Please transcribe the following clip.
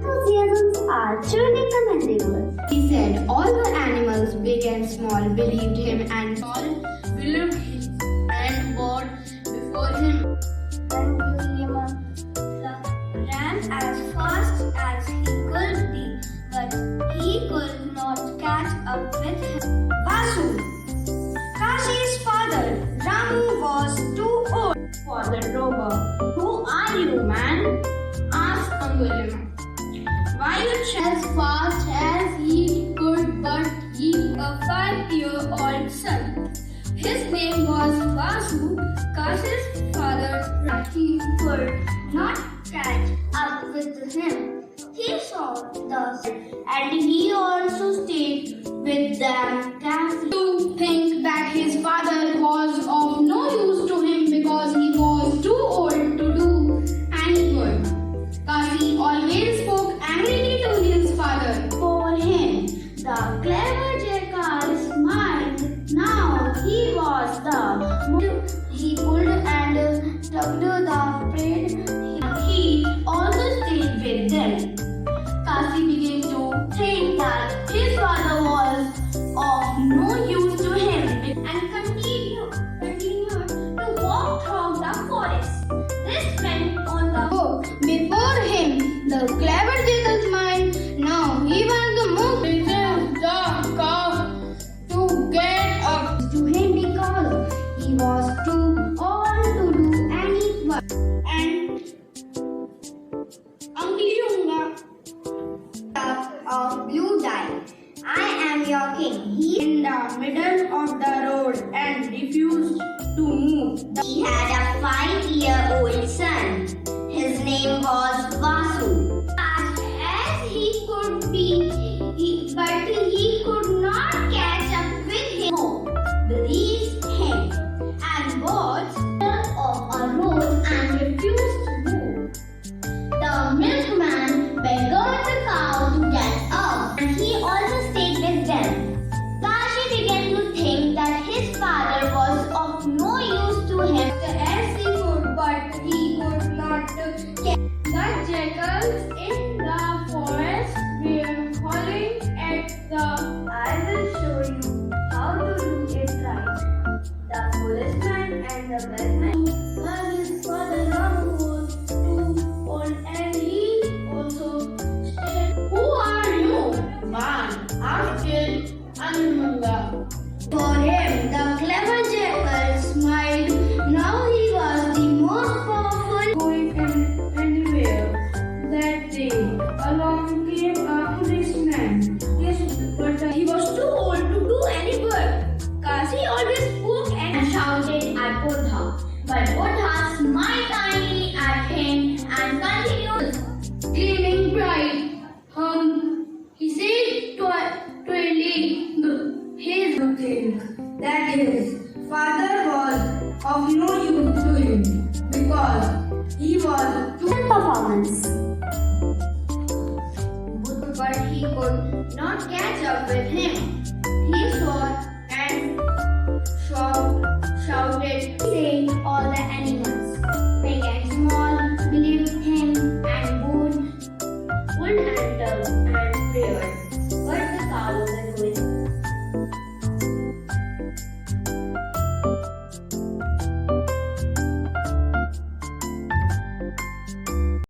Enthusiasms are truly commendable. He said all the animals, big and small, believed him, and all believed him and bowed before him. And William ran as fast as he could be, but he could not catch up with him. Vasu, Kashi's father, Ramu was too old for the rover. Who are you, man? Asked Angulimala. Why you as fast as he could, but he a 5-year-old son. His name was Vasu, Kashi's father. He could not catch up with him. He saw the and he also stayed with them carefully. To think that his father was of no use to him because he was too old to do any good. Kashi always spoke angrily to his father. For him, the clever jackal smiled. Now he was he pulled and tugged the braid. He also stayed with them. Kasi began to think that his father was of no use to him and continued to walk through the forest. This went on the Oh, before him, the clever jackal's mind. Now he was the most reserved the cow to get up to him because he was too old to do any work. and Angulimala Of blue dye. I am your king. He in the middle of the road and refused to move. He had a 5-year-old son. His name was Vasu. As he could be, but he could not catch up with him. Released him and got of a road and refused to move. The milkman begged the cow to get up, and he also stayed with them. Kashi began to think that his father was of no use to him As he could, but he could not catch. The jackals in the forest were howling at the I will show you how to do it right. The policeman and the milkman. But his father Ramu was too old and he also stayed. Who are you, man? Asked Angulimala. For him, the clever jackal smiled. Now he was the most powerful. Going anywhere that day, along came a policeman. Yes, but he was too old to do any work. Kasi always spoke and Shouted at Buddha, but Buddha smiled kindly at him and continued. gleaming bright. He said twirling his tail that his father was of no use to him because he was too Performance. but he could not catch up with him.